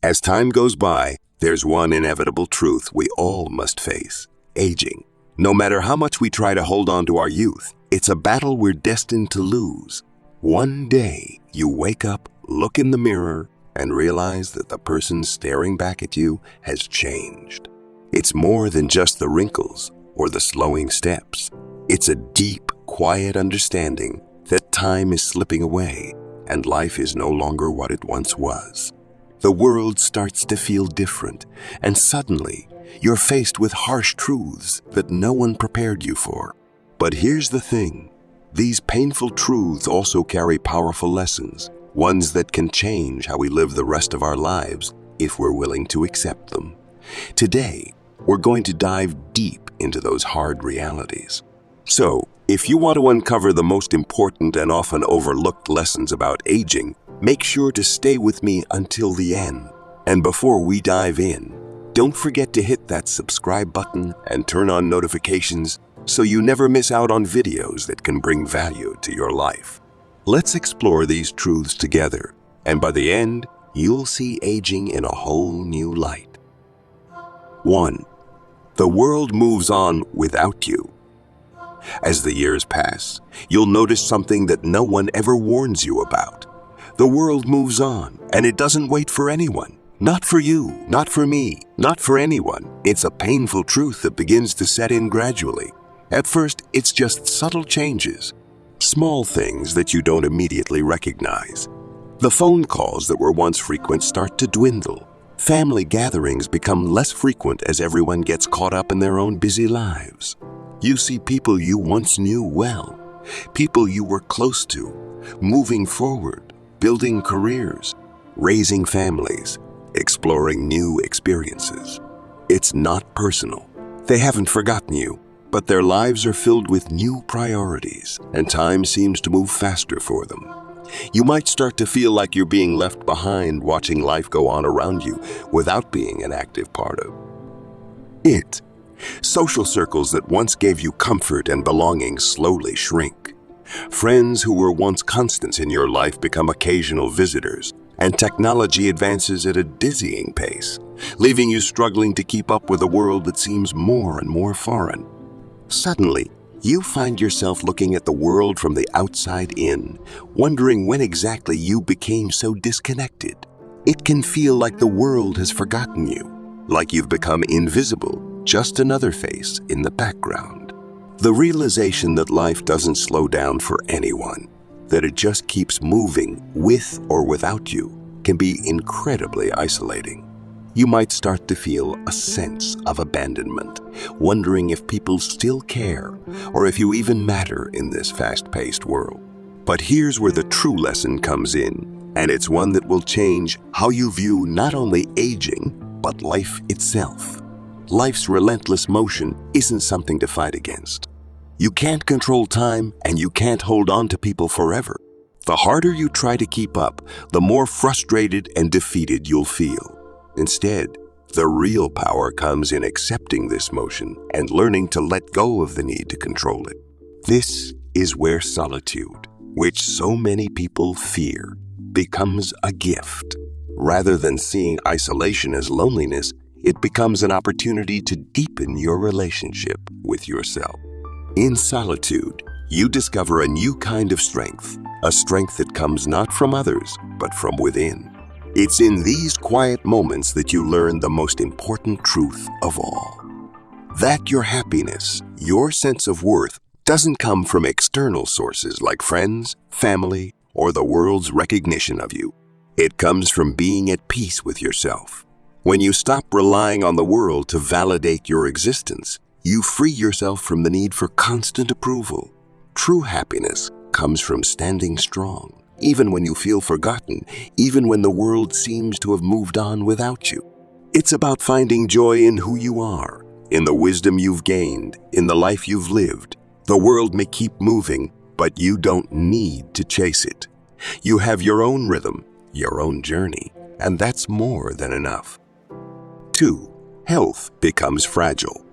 As time goes by, there's one inevitable truth we all must face: aging. No matter how much we try to hold on to our youth, it's a battle we're destined to lose. One day, you wake up, look in the mirror, and realize that the person staring back at you has changed. It's more than just the wrinkles or the slowing steps. It's a deep, quiet understanding that time is slipping away and life is no longer what it once was. The world starts to feel different, and suddenly, you're faced with harsh truths that no one prepared you for. But here's the thing: these painful truths also carry powerful lessons, ones that can change how we live the rest of our lives if we're willing to accept them. Today, we're going to dive deep into those hard realities. So, if you want to uncover the most important and often overlooked lessons about aging, make sure to stay with me until the end. And before we dive in, don't forget to hit that subscribe button and turn on notifications so you never miss out on videos that can bring value to your life. Let's explore these truths together, and by the end, you'll see aging in a whole new light. 1. The world moves on without you. As the years pass, you'll notice something that no one ever warns you about. The world moves on, and it doesn't wait for anyone. Not for you, not for me, not for anyone. It's a painful truth that begins to set in gradually. At first, it's just subtle changes, small things that you don't immediately recognize. The phone calls that were once frequent start to dwindle. Family gatherings become less frequent as everyone gets caught up in their own busy lives. You see people you once knew well, people you were close to, moving forward, building careers, raising families, exploring new experiences. It's not personal. They haven't forgotten you, but their lives are filled with new priorities, and time seems to move faster for them. You might start to feel like you're being left behind, watching life go on around you without being an active part of it. Social circles that once gave you comfort and belonging slowly shrink. Friends who were once constants in your life become occasional visitors, and technology advances at a dizzying pace, leaving you struggling to keep up with a world that seems more and more foreign. Suddenly, you find yourself looking at the world from the outside in, wondering when exactly you became so disconnected. It can feel like the world has forgotten you, like you've become invisible, just another face in the background. The realization that life doesn't slow down for anyone, that it just keeps moving with or without you, can be incredibly isolating. You might start to feel a sense of abandonment, wondering if people still care or if you even matter in this fast-paced world. But here's where the true lesson comes in, and it's one that will change how you view not only aging, but life itself. Life's relentless motion isn't something to fight against. You can't control time, and you can't hold on to people forever. The harder you try to keep up, the more frustrated and defeated you'll feel. Instead, the real power comes in accepting this motion and learning to let go of the need to control it. This is where solitude, which so many people fear, becomes a gift. Rather than seeing isolation as loneliness, it becomes an opportunity to deepen your relationship with yourself. In solitude, you discover a new kind of strength, a strength that comes not from others, but from within. It's in these quiet moments that you learn the most important truth of all: that your happiness, your sense of worth, doesn't come from external sources like friends, family, or the world's recognition of you. It comes from being at peace with yourself. When you stop relying on the world to validate your existence, you free yourself from the need for constant approval. True happiness comes from standing strong, even when you feel forgotten, even when the world seems to have moved on without you. It's about finding joy in who you are, in the wisdom you've gained, in the life you've lived. The world may keep moving, but you don't need to chase it. You have your own rhythm, your own journey, and that's more than enough. 2. Health becomes fragile.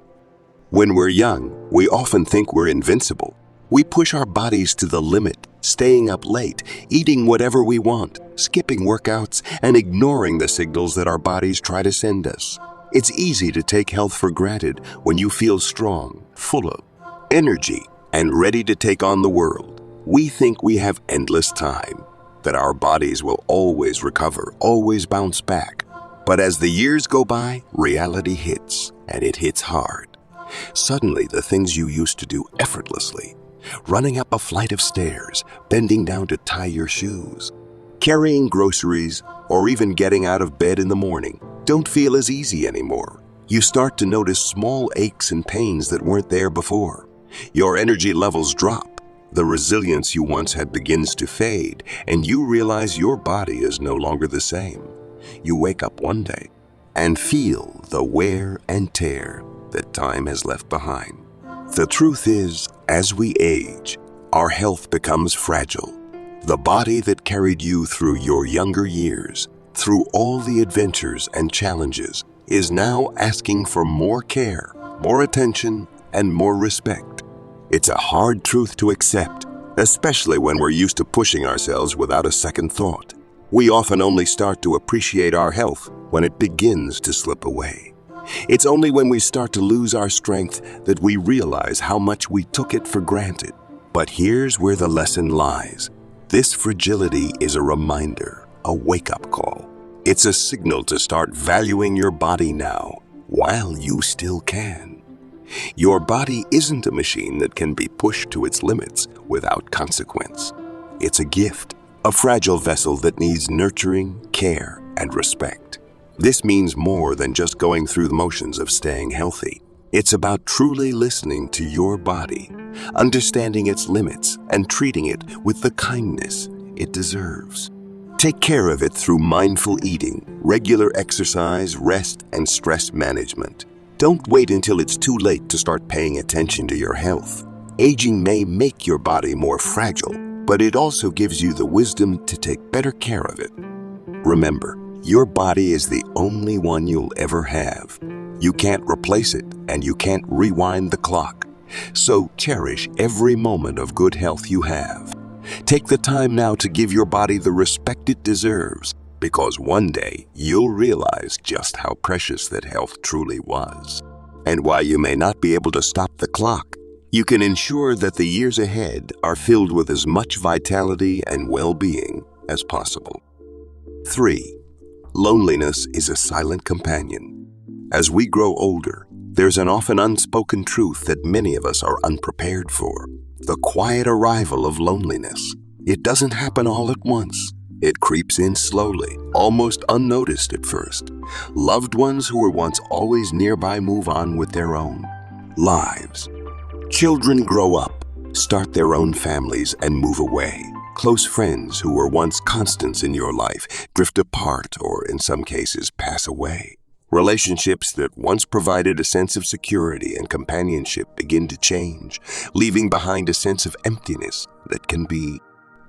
When we're young, we often think we're invincible. We push our bodies to the limit, staying up late, eating whatever we want, skipping workouts, and ignoring the signals that our bodies try to send us. It's easy to take health for granted when you feel strong, full of energy, and ready to take on the world. We think we have endless time, that our bodies will always recover, always bounce back. But as the years go by, reality hits, and it hits hard. Suddenly, the things you used to do effortlessly, running up a flight of stairs, bending down to tie your shoes, carrying groceries, or even getting out of bed in the morning, don't feel as easy anymore. You start to notice small aches and pains that weren't there before. Your energy levels drop. The resilience you once had begins to fade, and you realize your body is no longer the same. You wake up one day and feel the wear and tear that time has left behind. The truth is, as we age, our health becomes fragile. The body that carried you through your younger years, through all the adventures and challenges, is now asking for more care, more attention, and more respect. It's a hard truth to accept, especially when we're used to pushing ourselves without a second thought. We often only start to appreciate our health when it begins to slip away. It's only when we start to lose our strength that we realize how much we took it for granted. But here's where the lesson lies. This fragility is a reminder, a wake-up call. It's a signal to start valuing your body now, while you still can. Your body isn't a machine that can be pushed to its limits without consequence. It's a gift, a fragile vessel that needs nurturing, care, and respect. This means more than just going through the motions of staying healthy. It's about truly listening to your body, understanding its limits, and treating it with the kindness it deserves. Take care of it through mindful eating, regular exercise, rest, and stress management. Don't wait until it's too late to start paying attention to your health. Aging may make your body more fragile, but it also gives you the wisdom to take better care of it. Remember, your body is the only one you'll ever have. You can't replace it, and you can't rewind the clock. So cherish every moment of good health you have. Take the time now to give your body the respect it deserves, because one day you'll realize just how precious that health truly was. And while you may not be able to stop the clock, you can ensure that the years ahead are filled with as much vitality and well-being as possible. 3. Loneliness is a silent companion. As we grow older, there's an often unspoken truth that many of us are unprepared for. The quiet arrival of loneliness. It doesn't happen all at once. It creeps in slowly, almost unnoticed at first. Loved ones who were once always nearby move on with their own lives. Children grow up, start their own families, and move away. Close friends who were once constants in your life drift apart or, in some cases, pass away. Relationships that once provided a sense of security and companionship begin to change, leaving behind a sense of emptiness that can be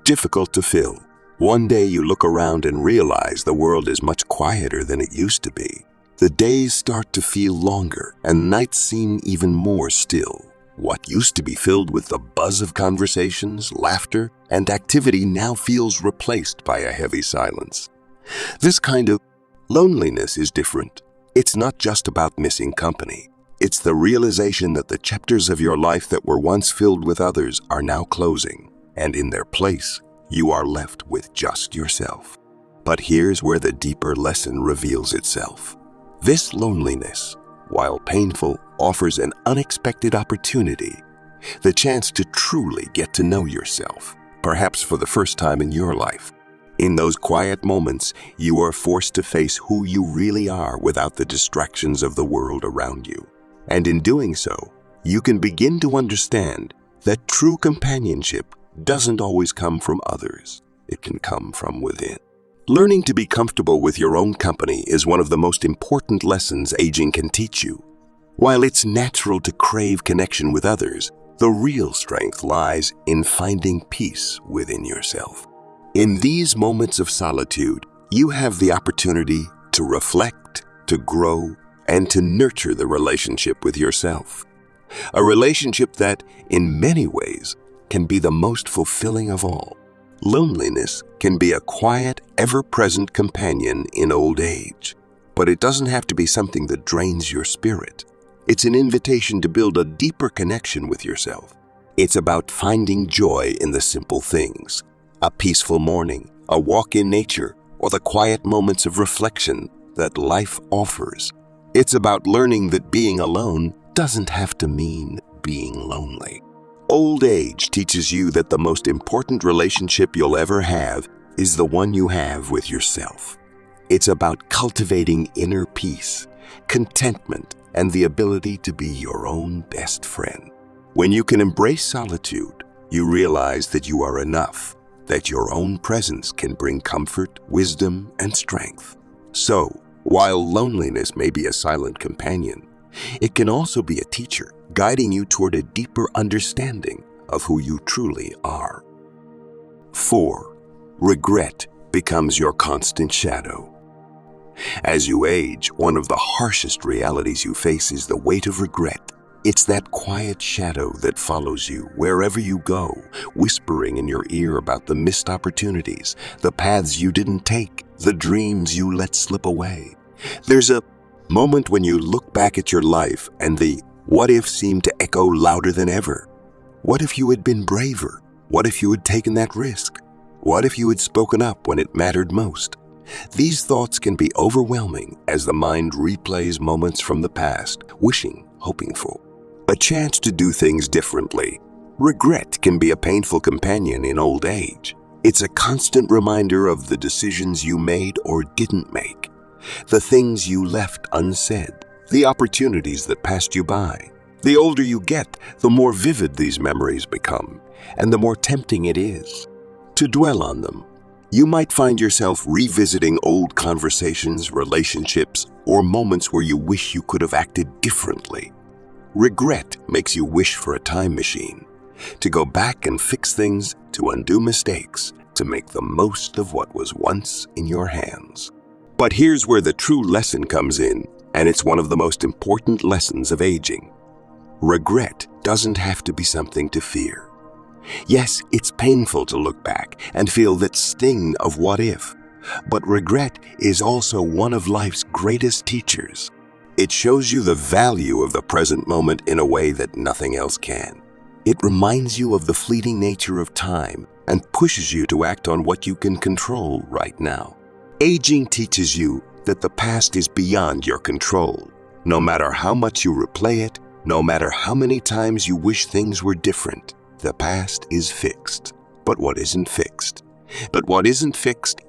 difficult to fill. One day you look around and realize the world is much quieter than it used to be. The days start to feel longer and nights seem even more still. What used to be filled with the buzz of conversations, laughter, and activity now feels replaced by a heavy silence. This kind of loneliness is different. It's not just about missing company. It's the realization that the chapters of your life that were once filled with others are now closing, and in their place, you are left with just yourself. But here's where the deeper lesson reveals itself. This loneliness, while painful, offers an unexpected opportunity, the chance to truly get to know yourself, perhaps for the first time in your life. In those quiet moments, you are forced to face who you really are without the distractions of the world around you. And in doing so, you can begin to understand that true companionship doesn't always come from others. It can come from within. Learning to be comfortable with your own company is one of the most important lessons aging can teach you. While it's natural to crave connection with others, the real strength lies in finding peace within yourself. In these moments of solitude, you have the opportunity to reflect, to grow, and to nurture the relationship with yourself. A relationship that, in many ways, can be the most fulfilling of all. Loneliness can be a quiet, ever-present companion in old age. But it doesn't have to be something that drains your spirit. It's an invitation to build a deeper connection with yourself. It's about finding joy in the simple things. A peaceful morning, a walk in nature, or the quiet moments of reflection that life offers. It's about learning that being alone doesn't have to mean being lonely. Old age teaches you that the most important relationship you'll ever have is the one you have with yourself. It's about cultivating inner peace, contentment, and the ability to be your own best friend. When you can embrace solitude, you realize that you are enough, that your own presence can bring comfort, wisdom, and strength. So, while loneliness may be a silent companion, it can also be a teacher, guiding you toward a deeper understanding of who you truly are. 4. Regret becomes your constant shadow. As you age, one of the harshest realities you face is the weight of regret. It's that quiet shadow that follows you wherever you go, whispering in your ear about the missed opportunities, the paths you didn't take, the dreams you let slip away. There's a moment when you look back at your life and the what if seem to echo louder than ever. What if you had been braver? What if you had taken that risk? What if you had spoken up when it mattered most? These thoughts can be overwhelming as the mind replays moments from the past, wishing, hoping for a chance to do things differently. Regret can be a painful companion in old age. It's a constant reminder of the decisions you made or didn't make, the things you left unsaid, the opportunities that passed you by. The older you get, the more vivid these memories become, and the more tempting it is to dwell on them. You might find yourself revisiting old conversations, relationships, or moments where you wish you could have acted differently. Regret makes you wish for a time machine, to go back and fix things, to undo mistakes, to make the most of what was once in your hands. But here's where the true lesson comes in, and it's one of the most important lessons of aging. Regret doesn't have to be something to fear. Yes, it's painful to look back and feel that sting of what if, but regret is also one of life's greatest teachers. It shows you the value of the present moment in a way that nothing else can. It reminds you of the fleeting nature of time and pushes you to act on what you can control right now. Aging teaches you that the past is beyond your control. No matter how much you replay it, no matter how many times you wish things were different, the past is fixed. But what isn't fixed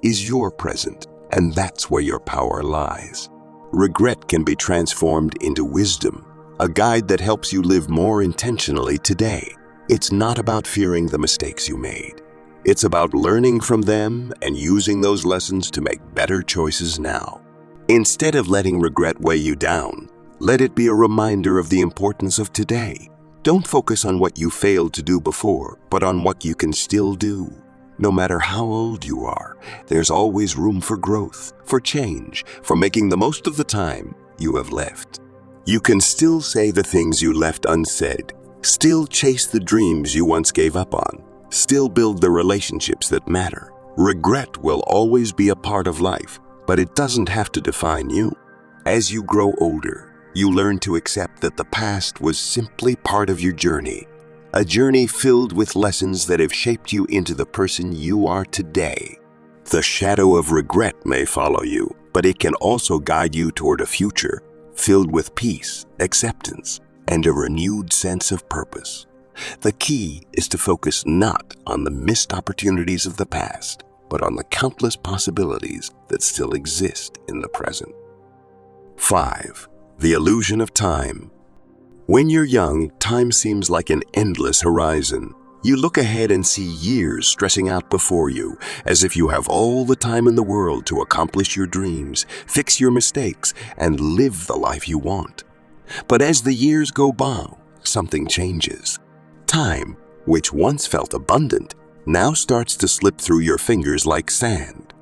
is your present, and that's where your power lies. Regret can be transformed into wisdom, a guide that helps you live more intentionally today. It's not about fearing the mistakes you made. It's about learning from them and using those lessons to make better choices now. Instead of letting regret weigh you down, let it be a reminder of the importance of today. Don't focus on what you failed to do before, but on what you can still do. No matter how old you are, there's always room for growth, for change, for making the most of the time you have left. You can still say the things you left unsaid, still chase the dreams you once gave up on, still build the relationships that matter. Regret will always be a part of life, but it doesn't have to define you. As you grow older, you learn to accept that the past was simply part of your journey, a journey filled with lessons that have shaped you into the person you are today. The shadow of regret may follow you, but it can also guide you toward a future filled with peace, acceptance, and a renewed sense of purpose. The key is to focus not on the missed opportunities of the past, but on the countless possibilities that still exist in the present. 5. The illusion of time. When you're young, time seems like an endless horizon. You look ahead and see years stretching out before you, as if you have all the time in the world to accomplish your dreams, fix your mistakes, and live the life you want. But as the years go by, something changes. Time, which once felt abundant, now starts to slip through your fingers like sand.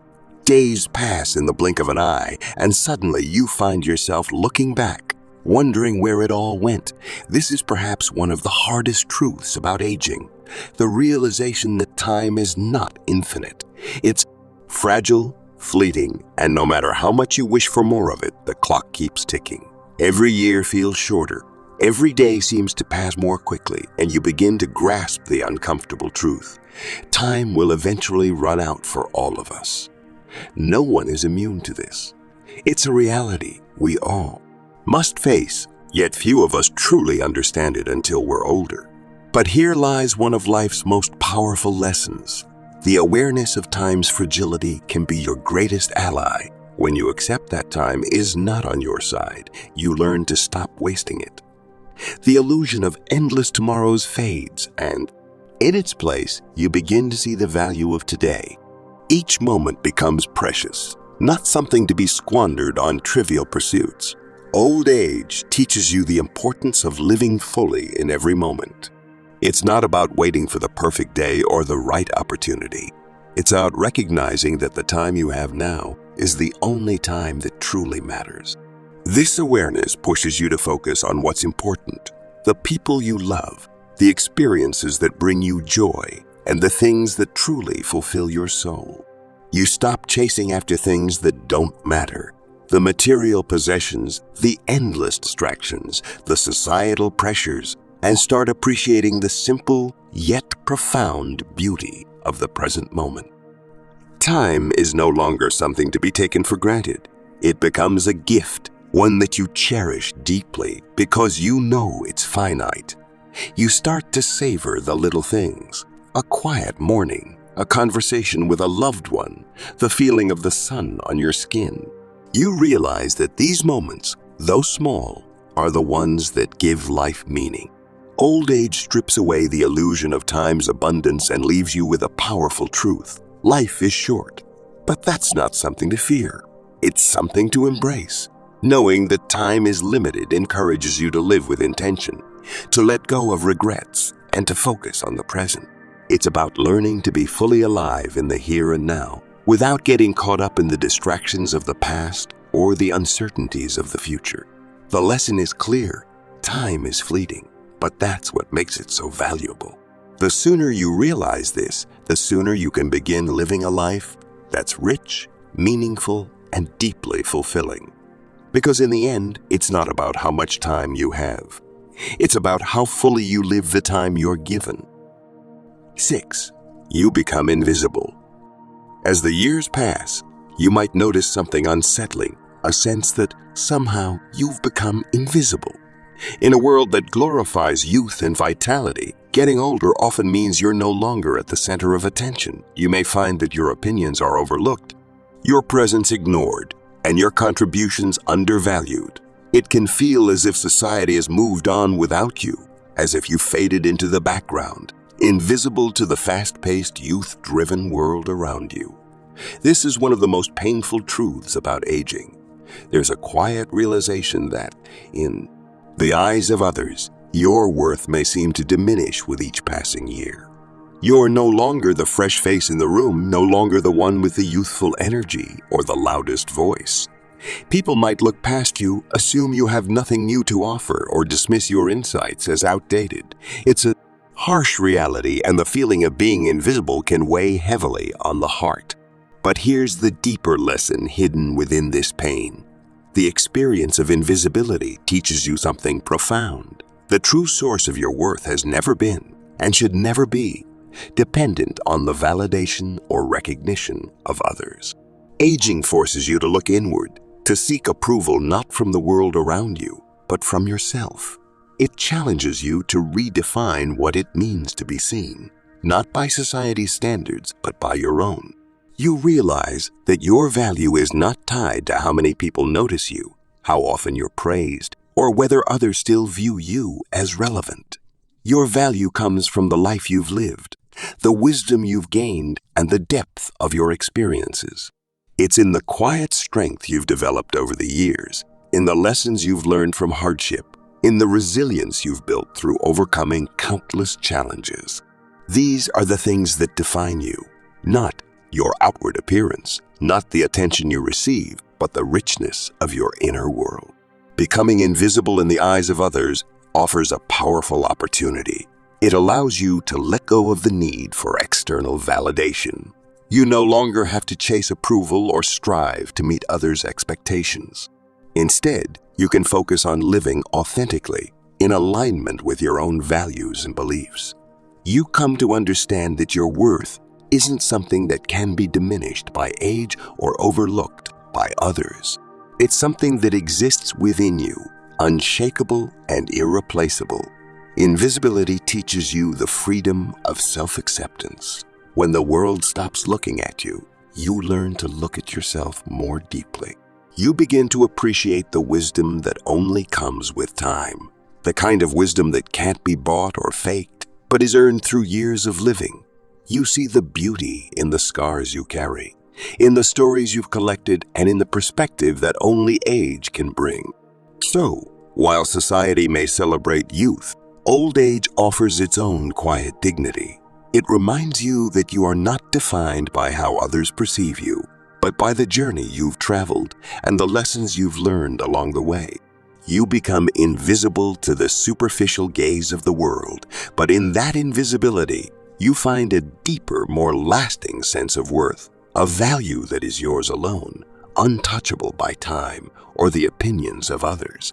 Days pass in the blink of an eye, and suddenly you find yourself looking back, wondering where it all went. This is perhaps one of the hardest truths about aging. the realization that time is not infinite. It's fragile, fleeting, and no matter how much you wish for more of it, the clock keeps ticking. Every year feels shorter. Every day seems to pass more quickly, and you begin to grasp the uncomfortable truth. Time will eventually run out for all of us. No one is immune to this. It's a reality we all must face, yet few of us truly understand it until we're older. But here lies one of life's most powerful lessons. The awareness of time's fragility can be your greatest ally. When you accept that time is not on your side, you learn to stop wasting it. The illusion of endless tomorrows fades, and in its place, you begin to see the value of today. Each moment becomes precious, not something to be squandered on trivial pursuits. Old age teaches you the importance of living fully in every moment. It's not about waiting for the perfect day or the right opportunity. It's about recognizing that the time you have now is the only time that truly matters. This awareness pushes you to focus on what's important, the people you love, the experiences that bring you joy, and the things that truly fulfill your soul. You stop chasing after things that don't matter, the material possessions, the endless distractions, the societal pressures, and start appreciating the simple yet profound beauty of the present moment. Time is no longer something to be taken for granted. It becomes a gift, one that you cherish deeply because you know it's finite. You start to savor the little things, a quiet morning, a conversation with a loved one, the feeling of the sun on your skin. You realize that these moments, though small, are the ones that give life meaning. Old age strips away the illusion of time's abundance and leaves you with a powerful truth. Life is short, but that's not something to fear. It's something to embrace. Knowing that time is limited encourages you to live with intention, to let go of regrets, and to focus on the present. It's about learning to be fully alive in the here and now, without getting caught up in the distractions of the past or the uncertainties of the future. The lesson is clear. Time is fleeting, but that's what makes it so valuable. The sooner you realize this, the sooner you can begin living a life that's rich, meaningful, and deeply fulfilling. Because in the end, it's not about how much time you have. It's about how fully you live the time you're given. 6. You become invisible. As the years pass, you might notice something unsettling, a sense that somehow you've become invisible. In a world that glorifies youth and vitality, getting older often means you're no longer at the center of attention. You may find that your opinions are overlooked, your presence ignored, and your contributions undervalued. It can feel as if society has moved on without you, as if you faded into the background, invisible to the fast-paced, youth-driven world around you. This is one of the most painful truths about aging. There's a quiet realization that, in the eyes of others, your worth may seem to diminish with each passing year. You're no longer the fresh face in the room, no longer the one with the youthful energy or the loudest voice. People might look past you, assume you have nothing new to offer, or dismiss your insights as outdated. It's a harsh reality, and the feeling of being invisible can weigh heavily on the heart. But here's the deeper lesson hidden within this pain. The experience of invisibility teaches you something profound. The true source of your worth has never been, and should never be, dependent on the validation or recognition of others. Aging forces you to look inward, to seek approval not from the world around you, but from yourself. It challenges you to redefine what it means to be seen, not by society's standards, but by your own. You realize that your value is not tied to how many people notice you, how often you're praised, or whether others still view you as relevant. Your value comes from the life you've lived, the wisdom you've gained, and the depth of your experiences. It's in the quiet strength you've developed over the years, in the lessons you've learned from hardship, in the resilience you've built through overcoming countless challenges. These are the things that define you, not your outward appearance, not the attention you receive, but the richness of your inner world. Becoming invisible in the eyes of others offers a powerful opportunity. It allows you to let go of the need for external validation. You no longer have to chase approval or strive to meet others' expectations. Instead, you can focus on living authentically, in alignment with your own values and beliefs. You come to understand that your worth isn't something that can be diminished by age or overlooked by others. It's something that exists within you, unshakable and irreplaceable. Invisibility teaches you the freedom of self-acceptance. When the world stops looking at you, you learn to look at yourself more deeply. You begin to appreciate the wisdom that only comes with time, the kind of wisdom that can't be bought or faked, but is earned through years of living. You see the beauty in the scars you carry, in the stories you've collected, and in the perspective that only age can bring. So, while society may celebrate youth, old age offers its own quiet dignity. It reminds you that you are not defined by how others perceive you, but by the journey you've traveled and the lessons you've learned along the way. You become invisible to the superficial gaze of the world, but in that invisibility, you find a deeper, more lasting sense of worth, a value that is yours alone, untouchable by time or the opinions of others.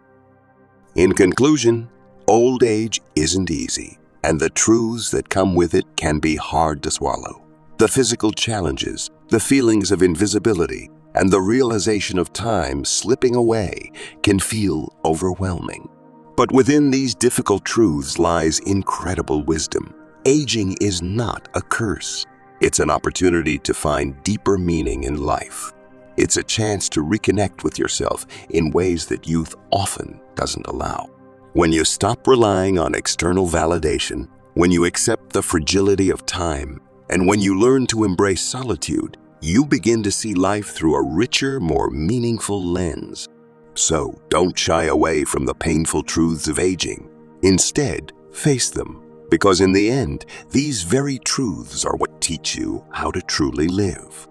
In conclusion, old age isn't easy, and the truths that come with it can be hard to swallow. The physical challenges, the feelings of invisibility, and the realization of time slipping away can feel overwhelming. But within these difficult truths lies incredible wisdom. Aging is not a curse. It's an opportunity to find deeper meaning in life. It's a chance to reconnect with yourself in ways that youth often doesn't allow. When you stop relying on external validation, when you accept the fragility of time, and when you learn to embrace solitude, you begin to see life through a richer, more meaningful lens. So don't shy away from the painful truths of aging. Instead, face them, because in the end, these very truths are what teach you how to truly live.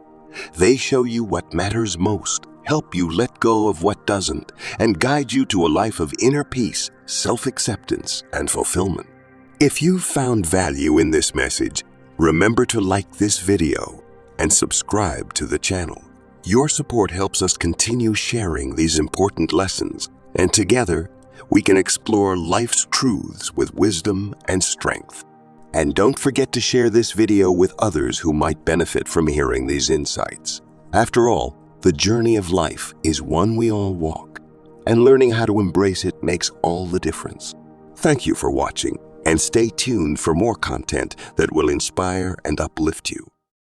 They show you what matters most, help you let go of what doesn't, and guide you to a life of inner peace, self-acceptance, and fulfillment. If you've found value in this message, remember to like this video and subscribe to the channel. Your support helps us continue sharing these important lessons, and together, we can explore life's truths with wisdom and strength. And don't forget to share this video with others who might benefit from hearing these insights. After all, the journey of life is one we all walk, and learning how to embrace it makes all the difference. Thank you for watching, and stay tuned for more content that will inspire and uplift you.